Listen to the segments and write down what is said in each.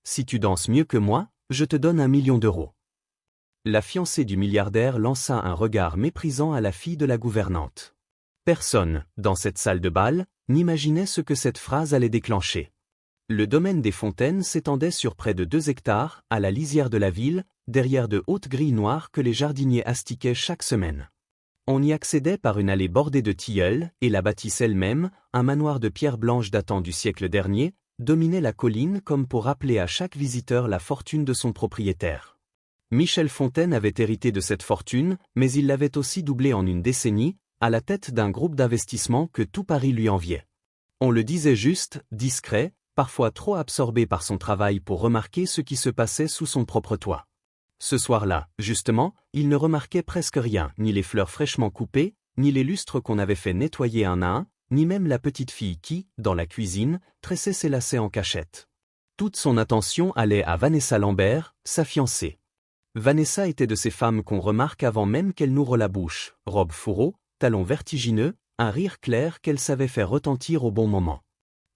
Si tu danses mieux que moi, je te donne 1 million d'euros. La fiancée du milliardaire lança un regard méprisant à la fille de la gouvernante. Personne, dans cette salle de bal, n'imaginait ce que cette phrase allait déclencher. Le domaine des Fontaines s'étendait sur près de 2 hectares, à la lisière de la ville, derrière de hautes grilles noires que les jardiniers astiquaient chaque semaine. On y accédait par une allée bordée de tilleuls, et la bâtisse elle-même, un manoir de pierre blanche datant du siècle dernier, dominait la colline comme pour rappeler à chaque visiteur la fortune de son propriétaire. Michel Fontaine avait hérité de cette fortune, mais il l'avait aussi doublée en une décennie, à la tête d'un groupe d'investissement que tout Paris lui enviait. On le disait juste, discret, parfois trop absorbé par son travail pour remarquer ce qui se passait sous son propre toit. Ce soir-là, justement, il ne remarquait presque rien, ni les fleurs fraîchement coupées, ni les lustres qu'on avait fait nettoyer un à un, ni même la petite fille qui, dans la cuisine, tressait ses lacets en cachette. Toute son attention allait à Vanessa Lambert, sa fiancée. Vanessa était de ces femmes qu'on remarque avant même qu'elle n'ouvre la bouche, robe fourreau, talons vertigineux, un rire clair qu'elle savait faire retentir au bon moment.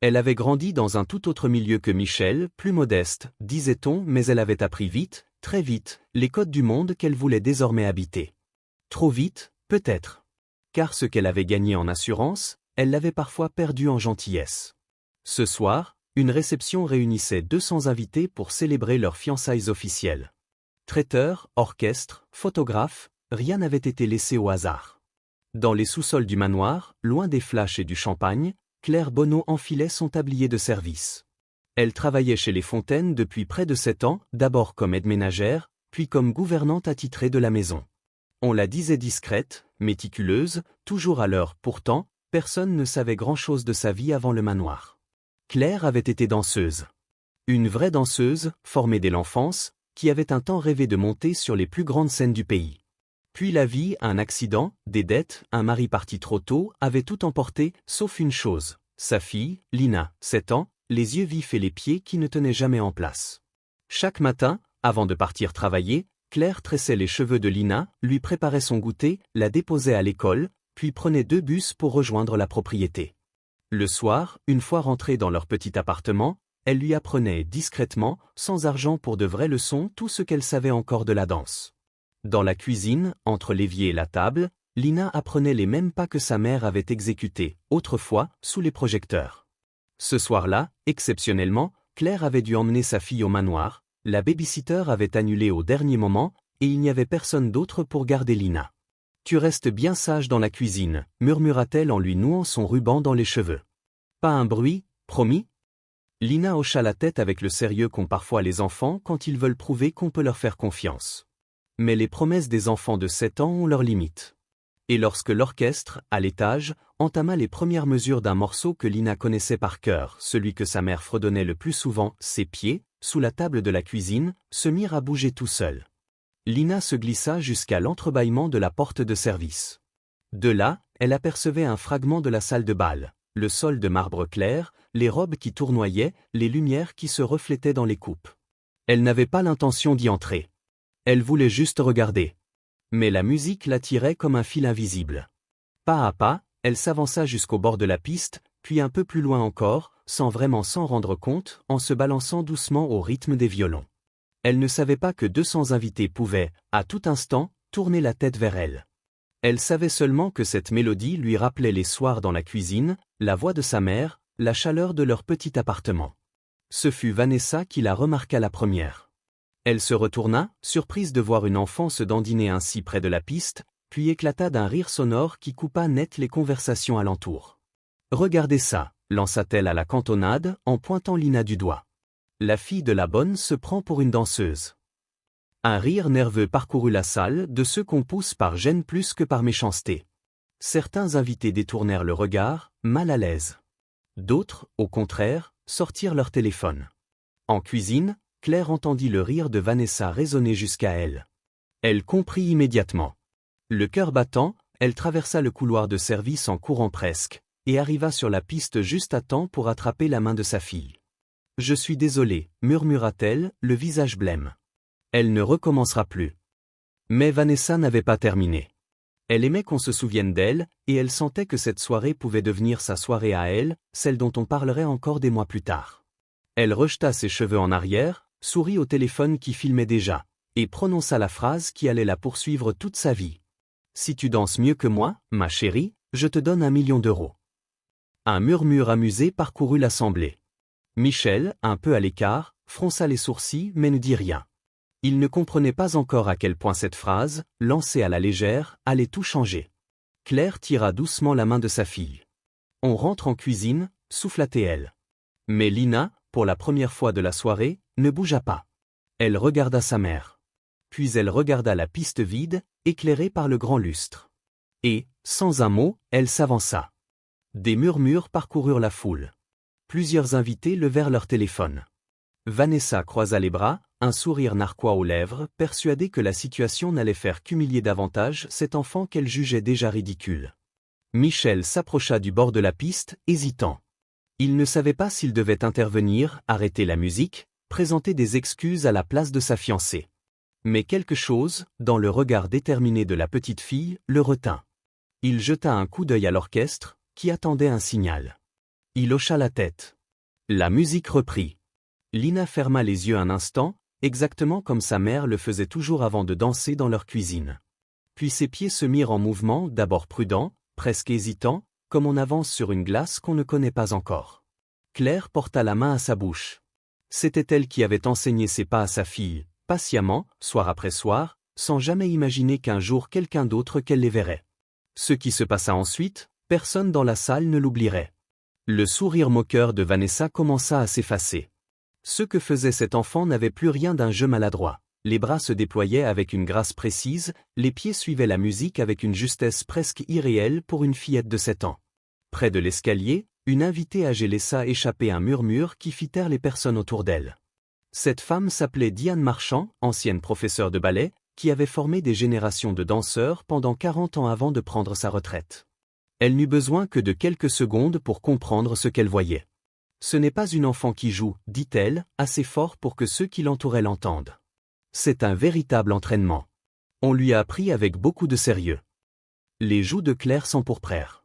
Elle avait grandi dans un tout autre milieu que Michel, plus modeste, disait-on, mais elle avait appris vite, très vite, les codes du monde qu'elle voulait désormais habiter. Trop vite, peut-être. Car ce qu'elle avait gagné en assurance, elle l'avait parfois perdu en gentillesse. Ce soir, une réception réunissait 200 invités pour célébrer leurs fiançailles officielles. Traiteurs, orchestre, photographes, rien n'avait été laissé au hasard. Dans les sous-sols du manoir, loin des flashs et du champagne, Claire Bonneau enfilait son tablier de service. Elle travaillait chez les Fontaines depuis près de 7 ans, d'abord comme aide-ménagère, puis comme gouvernante attitrée de la maison. On la disait discrète, méticuleuse, toujours à l'heure, pourtant, personne ne savait grand-chose de sa vie avant le manoir. Claire avait été danseuse. Une vraie danseuse, formée dès l'enfance, qui avait un temps rêvé de monter sur les plus grandes scènes du pays. Puis la vie, un accident, des dettes, un mari parti trop tôt, avait tout emporté, sauf une chose, sa fille, Lina, 7 ans, les yeux vifs et les pieds qui ne tenaient jamais en place. Chaque matin, avant de partir travailler, Claire tressait les cheveux de Lina, lui préparait son goûter, la déposait à l'école, puis prenait 2 bus pour rejoindre la propriété. Le soir, une fois rentrée dans leur petit appartement, elle lui apprenait discrètement, sans argent pour de vraies leçons, tout ce qu'elle savait encore de la danse. Dans la cuisine, entre l'évier et la table, Lina apprenait les mêmes pas que sa mère avait exécutés, autrefois, sous les projecteurs. Ce soir-là, exceptionnellement, Claire avait dû emmener sa fille au manoir, la babysitter avait annulé au dernier moment, et il n'y avait personne d'autre pour garder Lina. « Tu restes bien sage dans la cuisine », murmura-t-elle en lui nouant son ruban dans les cheveux. « Pas un bruit, promis ?» Lina hocha la tête avec le sérieux qu'ont parfois les enfants quand ils veulent prouver qu'on peut leur faire confiance. Mais les promesses des enfants de 7 ans ont leurs limites. Et lorsque l'orchestre, à l'étage, entama les premières mesures d'un morceau que Lina connaissait par cœur, celui que sa mère fredonnait le plus souvent, ses pieds, sous la table de la cuisine, se mirent à bouger tout seuls. Lina se glissa jusqu'à l'entrebâillement de la porte de service. De là, elle apercevait un fragment de la salle de bal, le sol de marbre clair, les robes qui tournoyaient, les lumières qui se reflétaient dans les coupes. Elle n'avait pas l'intention d'y entrer. Elle voulait juste regarder. Mais la musique l'attirait comme un fil invisible. Pas à pas, elle s'avança jusqu'au bord de la piste, puis un peu plus loin encore, sans vraiment s'en rendre compte, en se balançant doucement au rythme des violons. Elle ne savait pas que 200 invités pouvaient, à tout instant, tourner la tête vers elle. Elle savait seulement que cette mélodie lui rappelait les soirs dans la cuisine, la voix de sa mère, la chaleur de leur petit appartement. Ce fut Vanessa qui la remarqua la première. Elle se retourna, surprise de voir une enfant se dandiner ainsi près de la piste, puis éclata d'un rire sonore qui coupa net les conversations alentour. « Regardez ça », lança-t-elle à la cantonade, en pointant Lina du doigt. La fille de la bonne se prend pour une danseuse. Un rire nerveux parcourut la salle, de ceux qu'on pousse par gêne plus que par méchanceté. Certains invités détournèrent le regard, mal à l'aise. D'autres, au contraire, sortirent leur téléphone. En cuisine, Claire entendit le rire de Vanessa résonner jusqu'à elle. Elle comprit immédiatement. Le cœur battant, elle traversa le couloir de service en courant presque, et arriva sur la piste juste à temps pour attraper la main de sa fille. « Je suis désolée », murmura-t-elle, le visage blême. Elle ne recommencera plus. Mais Vanessa n'avait pas terminé. Elle aimait qu'on se souvienne d'elle, et elle sentait que cette soirée pouvait devenir sa soirée à elle, celle dont on parlerait encore des mois plus tard. Elle rejeta ses cheveux en arrière, sourit au téléphone qui filmait déjà, et prononça la phrase qui allait la poursuivre toute sa vie. « Si tu danses mieux que moi, ma chérie, je te donne 1 million d'euros. » Un murmure amusé parcourut l'assemblée. Michel, un peu à l'écart, fronça les sourcils mais ne dit rien. Il ne comprenait pas encore à quel point cette phrase, lancée à la légère, allait tout changer. Claire tira doucement la main de sa fille. « On rentre en cuisine » souffla-t-elle. Mais Lina, pour la première fois de la soirée, ne bougea pas. Elle regarda sa mère. Puis elle regarda la piste vide, éclairée par le grand lustre. Et, sans un mot, elle s'avança. Des murmures parcoururent la foule. Plusieurs invités levèrent leur téléphone. Vanessa croisa les bras, un sourire narquois aux lèvres, persuadée que la situation n'allait faire qu'humilier davantage cet enfant qu'elle jugeait déjà ridicule. Michel s'approcha du bord de la piste, hésitant. Il ne savait pas s'il devait intervenir, arrêter la musique, présenter des excuses à la place de sa fiancée. Mais quelque chose, dans le regard déterminé de la petite fille, le retint. Il jeta un coup d'œil à l'orchestre, qui attendait un signal. Il hocha la tête. La musique reprit. Lina ferma les yeux un instant, exactement comme sa mère le faisait toujours avant de danser dans leur cuisine. Puis ses pieds se mirent en mouvement, d'abord prudents, presque hésitants, comme on avance sur une glace qu'on ne connaît pas encore. Claire porta la main à sa bouche. C'était elle qui avait enseigné ses pas à sa fille, patiemment, soir après soir, sans jamais imaginer qu'un jour quelqu'un d'autre qu'elle les verrait. Ce qui se passa ensuite, personne dans la salle ne l'oublierait. Le sourire moqueur de Vanessa commença à s'effacer. Ce que faisait cet enfant n'avait plus rien d'un jeu maladroit. Les bras se déployaient avec une grâce précise, les pieds suivaient la musique avec une justesse presque irréelle pour une fillette de 7 ans. Près de l'escalier, une invitée âgée laissa échapper un murmure qui fit taire les personnes autour d'elle. Cette femme s'appelait Diane Marchand, ancienne professeure de ballet, qui avait formé des générations de danseurs pendant 40 ans avant de prendre sa retraite. Elle n'eut besoin que de quelques secondes pour comprendre ce qu'elle voyait. « Ce n'est pas une enfant qui joue, dit-elle, assez fort pour que ceux qui l'entouraient l'entendent. C'est un véritable entraînement. On lui a appris avec beaucoup de sérieux. » Les joues de Claire s'empourprèrent.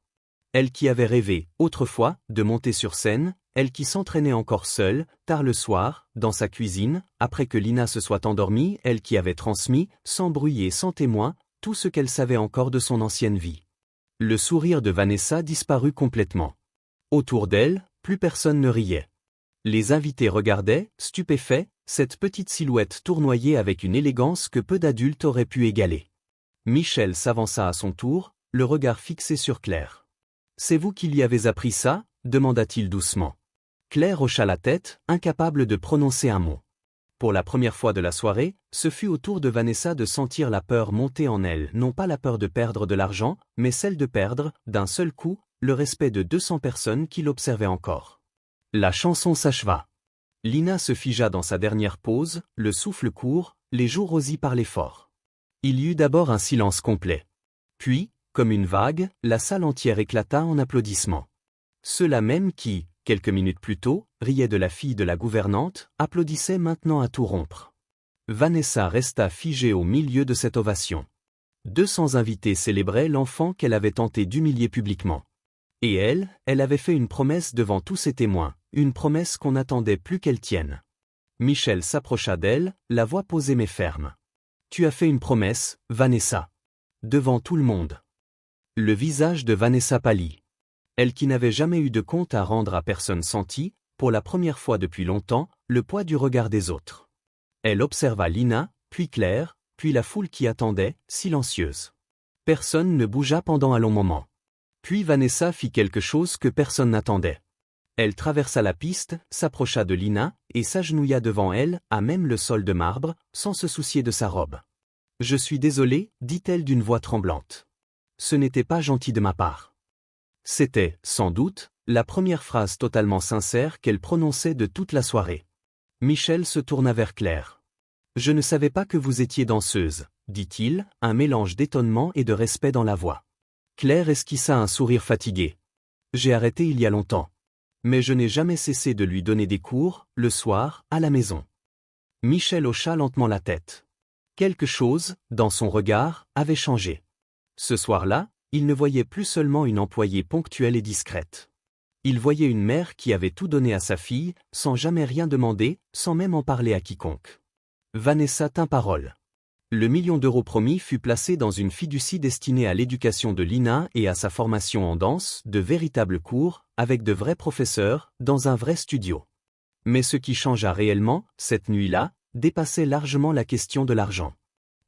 Elle qui avait rêvé, autrefois, de monter sur scène, elle qui s'entraînait encore seule, tard le soir, dans sa cuisine, après que Lina se soit endormie, elle qui avait transmis, sans bruit et sans témoin, tout ce qu'elle savait encore de son ancienne vie. Le sourire de Vanessa disparut complètement. Autour d'elle, plus personne ne riait. Les invités regardaient, stupéfaits, cette petite silhouette tournoyer avec une élégance que peu d'adultes auraient pu égaler. Michel s'avança à son tour, le regard fixé sur Claire. « C'est vous qui lui avez appris ça ?» demanda-t-il doucement. Claire hocha la tête, incapable de prononcer un mot. Pour la première fois de la soirée, ce fut au tour de Vanessa de sentir la peur monter en elle, non pas la peur de perdre de l'argent, mais celle de perdre, d'un seul coup, le respect de 200 personnes qui l'observaient encore. La chanson s'acheva. Lina se figea dans sa dernière pause, le souffle court, les joues rosies par l'effort. Il y eut d'abord un silence complet. Puis, comme une vague, la salle entière éclata en applaudissements. Ceux-là même qui, quelques minutes plus tôt, riaient de la fille de la gouvernante, applaudissaient maintenant à tout rompre. Vanessa resta figée au milieu de cette ovation. 200 invités célébraient l'enfant qu'elle avait tenté d'humilier publiquement. Et elle avait fait une promesse devant tous ses témoins, une promesse qu'on n'attendait plus qu'elle tienne. Michel s'approcha d'elle, la voix posée mais ferme. « Tu as fait une promesse, Vanessa. Devant tout le monde. » Le visage de Vanessa pâlit. Elle qui n'avait jamais eu de compte à rendre à personne sentit, pour la première fois depuis longtemps, le poids du regard des autres. Elle observa Lina, puis Claire, puis la foule qui attendait, silencieuse. Personne ne bougea pendant un long moment. Puis Vanessa fit quelque chose que personne n'attendait. Elle traversa la piste, s'approcha de Lina, et s'agenouilla devant elle, à même le sol de marbre, sans se soucier de sa robe. « Je suis désolée, dit-elle d'une voix tremblante. Ce n'était pas gentil de ma part. » C'était, sans doute, la première phrase totalement sincère qu'elle prononçait de toute la soirée. Michel se tourna vers Claire. « Je ne savais pas que vous étiez danseuse, » dit-il, un mélange d'étonnement et de respect dans la voix. Claire esquissa un sourire fatigué. « J'ai arrêté il y a longtemps. Mais je n'ai jamais cessé de lui donner des cours, le soir, à la maison. » Michel hocha lentement la tête. Quelque chose, dans son regard, avait changé. Ce soir-là, il ne voyait plus seulement une employée ponctuelle et discrète. Il voyait une mère qui avait tout donné à sa fille, sans jamais rien demander, sans même en parler à quiconque. Vanessa tint parole. Le million d'euros promis fut placé dans une fiducie destinée à l'éducation de Lina et à sa formation en danse, de véritables cours, avec de vrais professeurs, dans un vrai studio. Mais ce qui changea réellement, cette nuit-là, dépassait largement la question de l'argent.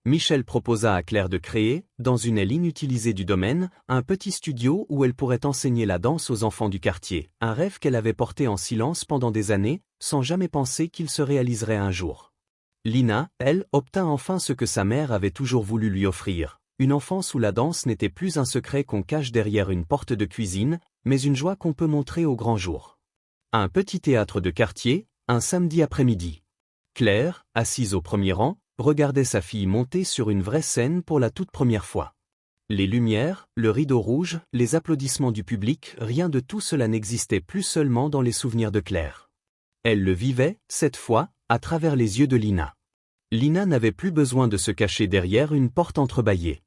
Michel proposa à Claire de créer, dans une aile inutilisée du domaine, un petit studio où elle pourrait enseigner la danse aux enfants du quartier, un rêve qu'elle avait porté en silence pendant des années, sans jamais penser qu'il se réaliserait un jour. Lina, elle, obtint enfin ce que sa mère avait toujours voulu lui offrir. Une enfance où la danse n'était plus un secret qu'on cache derrière une porte de cuisine, mais une joie qu'on peut montrer au grand jour. Un petit théâtre de quartier, un samedi après-midi. Claire, assise au premier rang, regardait sa fille monter sur une vraie scène pour la toute première fois. Les lumières, le rideau rouge, les applaudissements du public, rien de tout cela n'existait plus seulement dans les souvenirs de Claire. Elle le vivait, cette fois, à travers les yeux de Lina. Lina n'avait plus besoin de se cacher derrière une porte entrebâillée.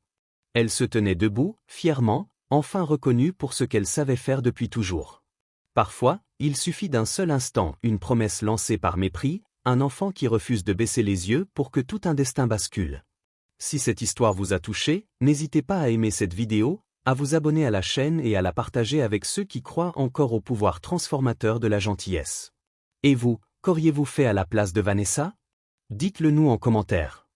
Elle se tenait debout, fièrement, enfin reconnue pour ce qu'elle savait faire depuis toujours. Parfois, il suffit d'un seul instant, une promesse lancée par mépris, un enfant qui refuse de baisser les yeux pour que tout un destin bascule. Si cette histoire vous a touché, n'hésitez pas à aimer cette vidéo, à vous abonner à la chaîne et à la partager avec ceux qui croient encore au pouvoir transformateur de la gentillesse. Et vous, qu'auriez-vous fait à la place de Vanessa? Dites-le nous en commentaire.